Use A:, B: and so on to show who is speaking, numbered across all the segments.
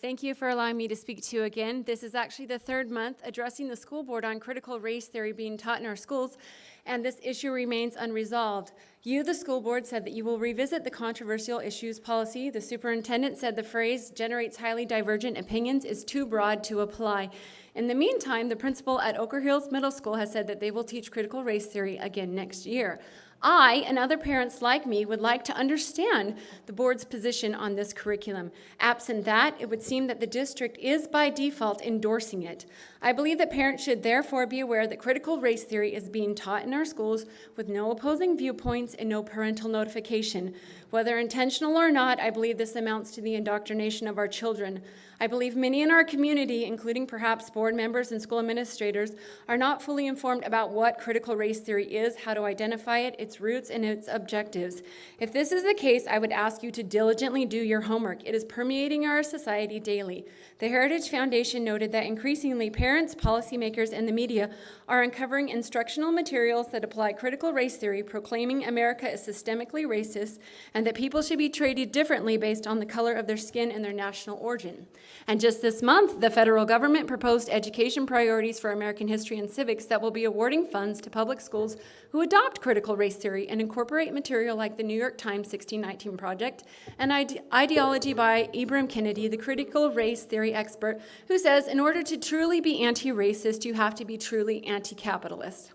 A: Thank you for allowing me to speak to you again. This is actually the third month addressing the school board on critical race theory being taught in our schools, and this issue remains unresolved. You, the school board, said that you will revisit the controversial issues policy. The superintendent said the phrase generates highly divergent opinions is too broad to apply. In the meantime, the principal at Oker Hills Middle School has said that they will teach critical race theory again next year. I and other parents like me would like to understand the board's position on this curriculum. Absent that, it would seem that the district is by default endorsing it. I believe that parents should therefore be aware that critical race theory is being taught in our schools with no opposing viewpoints and no parental notification. Whether intentional or not, I believe this amounts to the indoctrination of our children. I believe many in our community, including perhaps board members and school administrators, are not fully informed about what critical race theory is, how to identify it, its roots, and its objectives. If this is the case, I would ask you to diligently do your homework. It is permeating our society daily. The Heritage Foundation noted that increasingly parents, policymakers, and the media are uncovering instructional materials that apply critical race theory, proclaiming America is systemically racist and that people should be treated differently based on the color of their skin and their national origin. And just this month, the federal government proposed education priorities for American history and civics that will be awarding funds to public schools who adopt critical race theory and incorporate material like the New York Times 1619 Project and ideology by Ibram Kennedy, the critical race theory expert, who says in order to truly be anti-racist, you have to be truly anti-capitalist.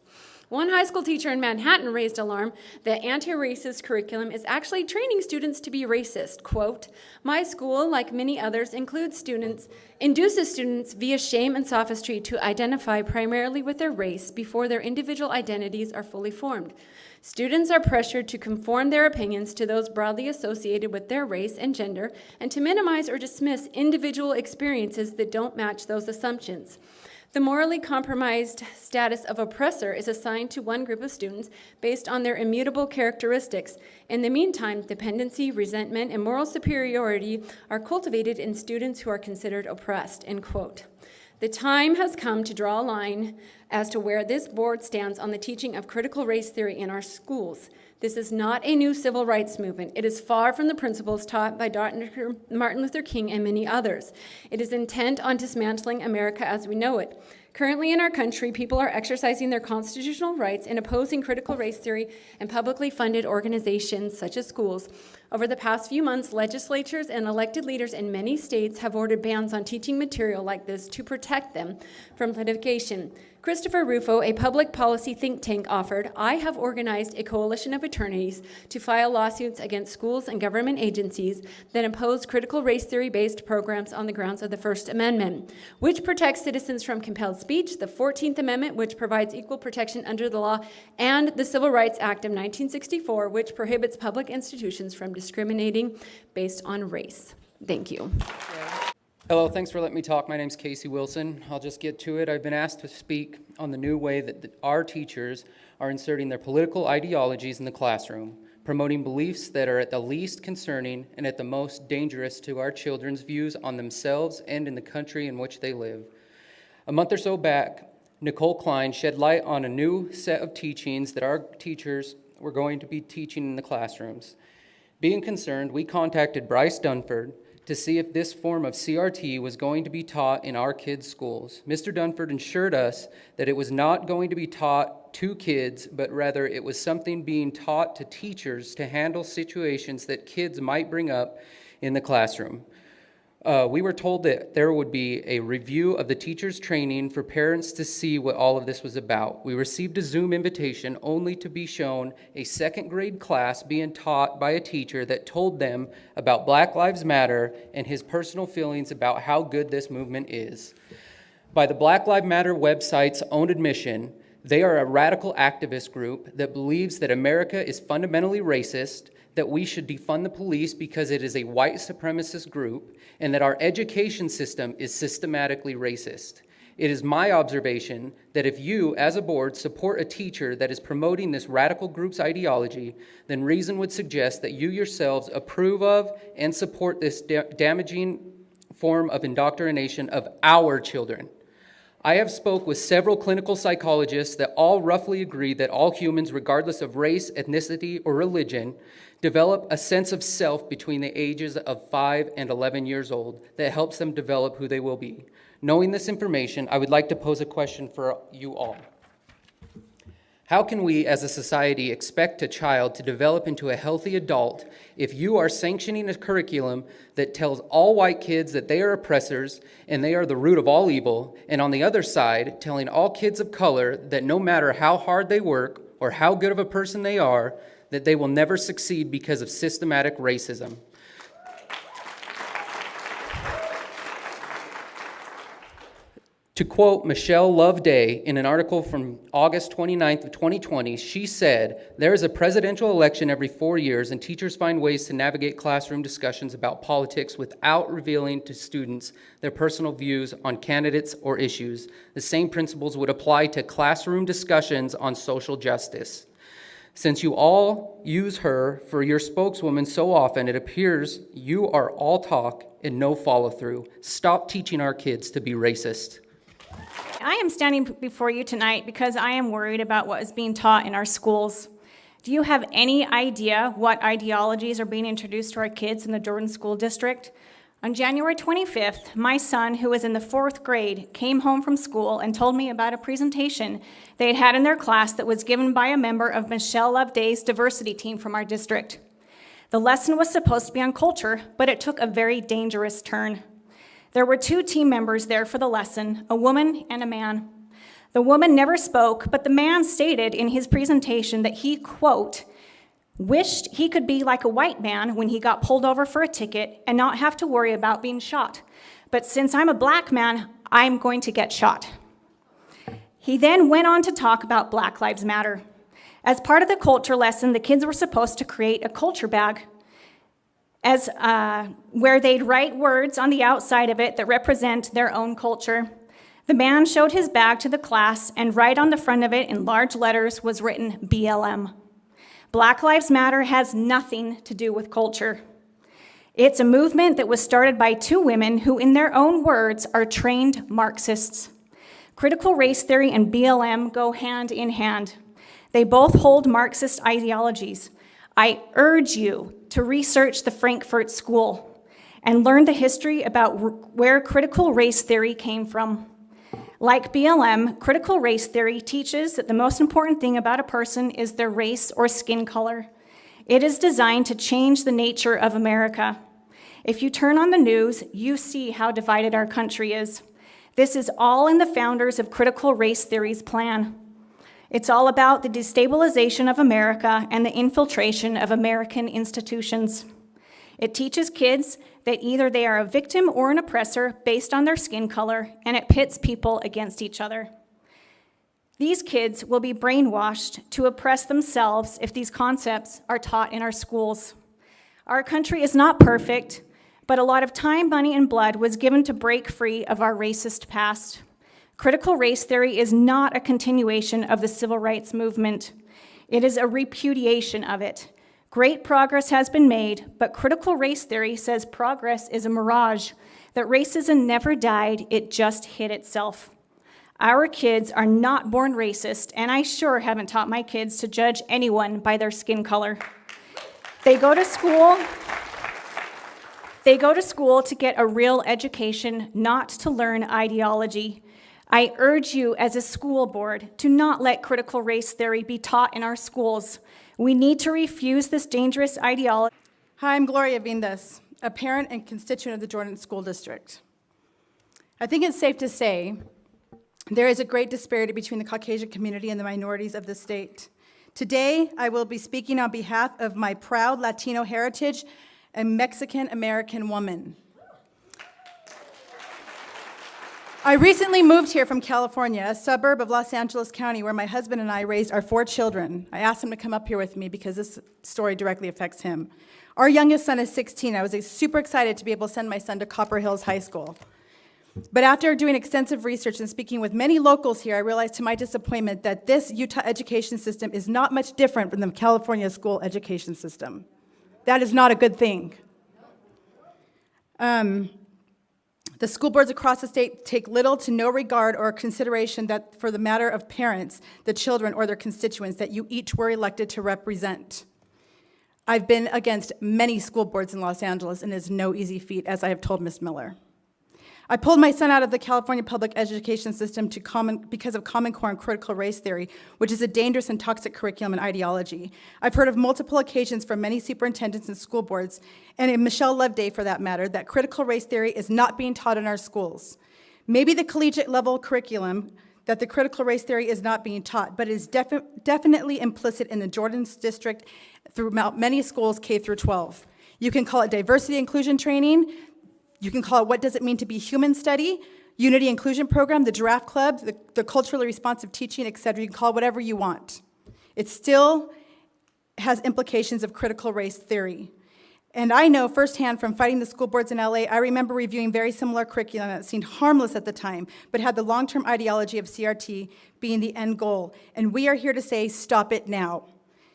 A: One high school teacher in Manhattan raised alarm that anti-racist curriculum is actually training students to be racist. Quote, "My school, like many others, induces students via shame and sophistry to identify primarily with their race before their individual identities are fully formed. Students are pressured to conform their opinions to those broadly associated with their race and gender and to minimize or dismiss individual experiences that don't match those assumptions. The morally compromised status of oppressor is assigned to one group of students based on their immutable characteristics. In the meantime, dependency, resentment, and moral superiority are cultivated in students who are considered oppressed," end quote. The time has come to draw a line as to where this board stands on the teaching of critical race theory in our schools. This is not a new civil rights movement. It is far from the principles taught by Dr. Martin Luther King and many others. It is intent on dismantling America as we know it. Currently in our country, people are exercising their constitutional rights in opposing critical race theory and publicly funded organizations such as schools. Over the past few months, legislatures and elected leaders in many states have ordered bans on teaching material like this to protect them from litigation. Christopher Rufo, a public policy think tank, offered, "I have organized a coalition of attorneys to file lawsuits against schools and government agencies that impose critical race theory-based programs on the grounds of the First Amendment, which protects citizens from compelled speech, the 14th Amendment, which provides equal protection under the law, and the Civil Rights Act of 1964, which prohibits public institutions from discriminating based on race." Thank you.
B: Hello, thanks for letting me talk. My name's Casey Wilson. I'll just get to it. I've been asked to speak on the new way that our teachers are inserting their political ideologies in the classroom, promoting beliefs that are at the least concerning and at the most dangerous to our children's views on themselves and in the country in which they live. A month or so back, Nicole Klein shed light on a new set of teachings that our teachers were going to be teaching in the classrooms. Being concerned, we contacted Bryce Dunford to see if this form of CRT was going to be taught in our kids' schools. Mr. Dunford assured us that it was not going to be taught to kids, but rather it was something being taught to teachers to handle situations that kids might bring up in the classroom. We were told that there would be a review of the teacher's training for parents to see what all of this was about. We received a Zoom invitation only to be shown a second grade class being taught by a teacher that told them about Black Lives Matter and his personal feelings about how good this movement is. By the Black Lives Matter website's own admission, they are a radical activist group that believes that America is fundamentally racist, that we should defund the police because it is a white supremacist group, and that our education system is systematically racist. It is my observation that if you, as a board, support a teacher that is promoting this radical group's ideology, then reason would suggest that you yourselves approve of and support this damaging form of indoctrination of our children. I have spoke with several clinical psychologists that all roughly agree that all humans, regardless of race, ethnicity, or religion, develop a sense of self between the ages of 5 and 11 years old that helps them develop who they will be. Knowing this information, I would like to pose a question for you all. How can we as a society expect a child to develop into a healthy adult if you are sanctioning a curriculum that tells all white kids that they are oppressors and they are the root of all evil, and on the other side, telling all kids of color that no matter how hard they work or how good of a person they are, that they will never succeed because of systematic racism? To quote Michelle Loveday in an article from August 29th of 2020, she said, "There is a presidential election every 4 years, and teachers find ways to navigate classroom discussions about politics without revealing to students their personal views on candidates or issues. The same principles would apply to classroom discussions on social justice. Since you all use her for your spokeswoman so often, it appears you are all talk and no follow-through. Stop teaching our kids to be racist."
C: I am standing before you tonight because I am worried about what is being taught in our schools. Do you have any idea what ideologies are being introduced to our kids in the Jordan School District? On January 25th, my son, who was in the 4th grade, came home from school and told me about a presentation they had in their class that was given by a member of Michelle Loveday's diversity team from our district. The lesson was supposed to be on culture, but it took a very dangerous turn. There were 2 team members there for the lesson, a woman and a man. The woman never spoke, but the man stated in his presentation that he, quote, wished he could be like a white man when he got pulled over for a ticket and not have to worry about being shot. But since I'm a black man, I'm going to get shot. He then went on to talk about Black Lives Matter. As part of the culture lesson, the kids were supposed to create a culture bag where they'd write words on the outside of it that represent their own culture. The man showed his bag to the class, and right on the front of it in large letters was written BLM. Black Lives Matter has nothing to do with culture. It's a movement that was started by 2 women who, in their own words, are trained Marxists. Critical race theory and BLM go hand in hand. They both hold Marxist ideologies. I urge you to research the Frankfurt School and learn the history about where critical race theory came from. Like BLM, critical race theory teaches that the most important thing about a person is their race or skin color. It is designed to change the nature of America. If you turn on the news, you see how divided our country is. This is all in the founders of critical race theory's plan. It's all about the destabilization of America and the infiltration of American institutions. It teaches kids that either they are a victim or an oppressor based on their skin color, and it pits people against each other. These kids will be brainwashed to oppress themselves if these concepts are taught in our schools. Our country is not perfect, but a lot of time, money, and blood was given to break free of our racist past. Critical race theory is not a continuation of the civil rights movement. It is a repudiation of it. Great progress has been made, but critical race theory says progress is a mirage, that racism never died, it just hid itself. Our kids are not born racist, and I sure haven't taught my kids to judge anyone by their skin color. They go to school to get a real education, not to learn ideology. I urge you as a school board to not let critical race theory be taught in our schools. We need to refuse this dangerous ideology.
D: Hi, I'm Gloria Vindas, a parent and constituent of the Jordan School District. I think it's safe to say there is a great disparity between the Caucasian community and the minorities of the state. Today, I will be speaking on behalf of my proud Latino heritage and Mexican-American woman. I recently moved here from California, a suburb of Los Angeles County, where my husband and I raised our 4 children. I asked him to come up here with me because this story directly affects him. Our youngest son is 16. I was super excited to be able to send my son to Copper Hills High School. But after doing extensive research and speaking with many locals here, I realized to my disappointment that this Utah education system is not much different from the California school education system. That is not a good thing. The school boards across the state take little to no regard or consideration that for the matter of parents, the children, or their constituents that you each were elected to represent. I've been against many school boards in Los Angeles, and it is no easy feat, as I have told Ms. Miller. I pulled my son out of the California public education system because of Common Core and critical race theory, which is a dangerous and toxic curriculum and ideology. I've heard of multiple occasions from many superintendents and school boards, and in Michelle Loveday for that matter, that critical race theory is not being taught in our schools. Maybe the collegiate level curriculum that the critical race theory is not being taught, but it is definitely implicit in the Jordan's district throughout many schools K through 12. You can call it diversity inclusion training. You can call it what does it mean to be human study, Unity Inclusion Program, the Giraffe Club, the culturally responsive teaching, et cetera. You can call it whatever you want. It still has implications of critical race theory. And I know firsthand from fighting the school boards in LA, I remember reviewing very similar curriculum that seemed harmless at the time, but had the long-term ideology of CRT being the end goal. And we are here to say, stop it now.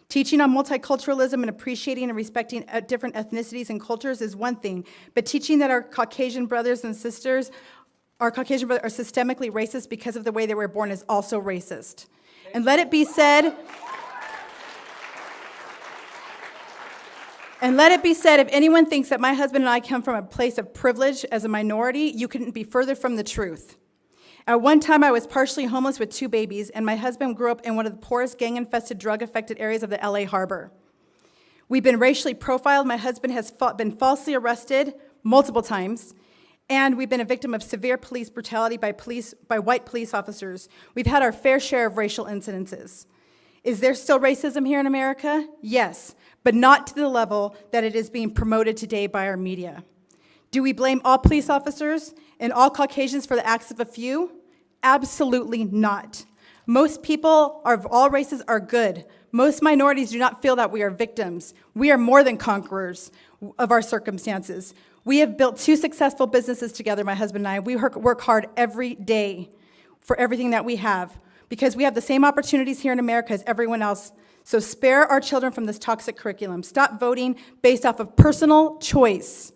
D: Teaching on multiculturalism and appreciating and respecting different ethnicities and cultures is one thing, but teaching that our Caucasian brothers and sisters, are systemically racist because of the way they were born is also racist. And let it be said, if anyone thinks that my husband and I come from a place of privilege as a minority, you couldn't be further from the truth. At one time, I was partially homeless with 2 babies, and my husband grew up in one of the poorest gang-infested, drug-affected areas of the LA Harbor. We've been racially profiled. My husband has been falsely arrested multiple times, and we've been a victim of severe police brutality by white police officers. We've had our fair share of racial incidences. Is there still racism here in America? Yes, but not to the level that it is being promoted today by our media. Do we blame all police officers and all Caucasians for the acts of a few? Absolutely not. Most people of all races are good. Most minorities do not feel that we are victims. We are more than conquerors of our circumstances. We have built 2 successful businesses together, my husband and I. We work hard every day for everything that we have because we have the same opportunities here in America as everyone else. So spare our children from this toxic curriculum. Stop voting based off of personal choice.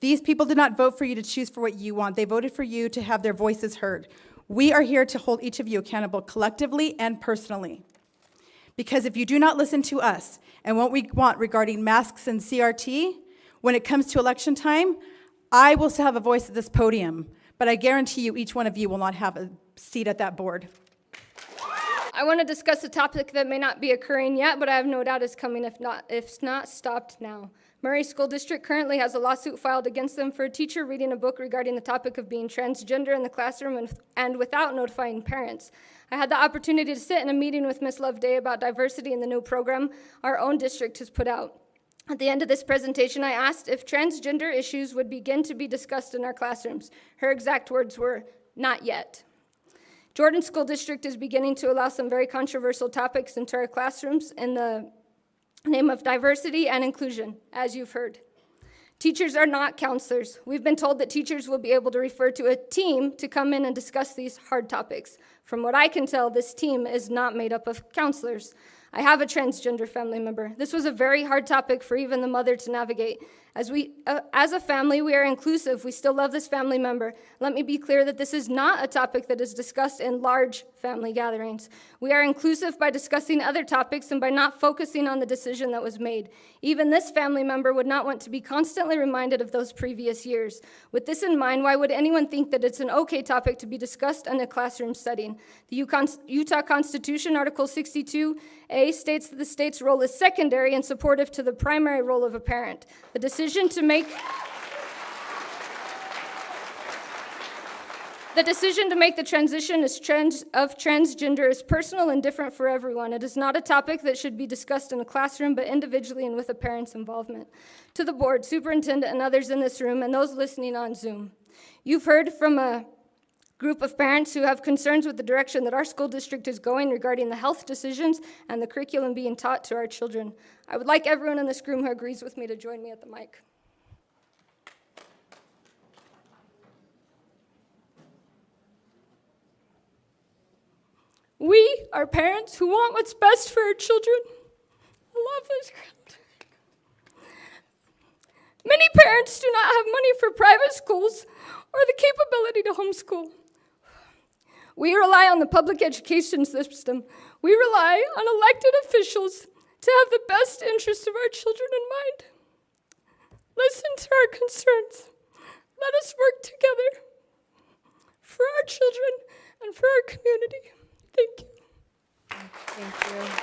D: These people did not vote for you to choose for what you want. They voted for you to have their voices heard. We are here to hold each of you accountable collectively and personally. Because if you do not listen to us and what we want regarding masks and CRT, when it comes to election time, I will still have a voice at this podium, but I guarantee you each one of you will not have a seat at that board.
E: I want to discuss a topic that may not be occurring yet, but I have no doubt is coming if not stopped now. Murray School District currently has a lawsuit filed against them for a teacher reading a book regarding the topic of being transgender in the classroom and without notifying parents. I had the opportunity to sit in a meeting with Ms. Loveday about diversity in the new program our own district has put out. At the end of this presentation, I asked if transgender issues would begin to be discussed in our classrooms. Her exact words were, "Not yet." Jordan School District is beginning to allow some very controversial topics into our classrooms in the name of diversity and inclusion, as you've heard. Teachers are not counselors. We've been told that teachers will be able to refer to a team to come in and discuss these hard topics. From what I can tell, this team is not made up of counselors. I have a transgender family member. This was a very hard topic for even the mother to navigate. As a family, we are inclusive. We still love this family member. Let me be clear that this is not a topic that is discussed in large family gatherings. We are inclusive by discussing other topics and by not focusing on the decision that was made. Even this family member would not want to be constantly reminded of those previous years. With this in mind, why would anyone think that it's an okay topic to be discussed in a classroom setting? The Utah Constitution, Article 62A, states that the state's role is secondary and supportive to the primary role of a parent. The decision to make the transition of transgender is personal and different for everyone. It is not a topic that should be discussed in a classroom, but individually and with a parent's involvement. To the board, superintendent, and others in this room, and those listening on Zoom, you've heard from a group of parents who have concerns with the direction that our school district is going regarding the health decisions and the curriculum being taught to our children. I would like everyone in this room who agrees with me to join me at the mic. We are parents who want what's best for our children. I love this crowd. Many parents do not have money for private schools or or the capability to homeschool. We rely on the public education system. We rely on elected officials to have the best interests of our children in mind. Listen to our concerns. Let us work together for our children and for our community. Thank you.
A: Thank you.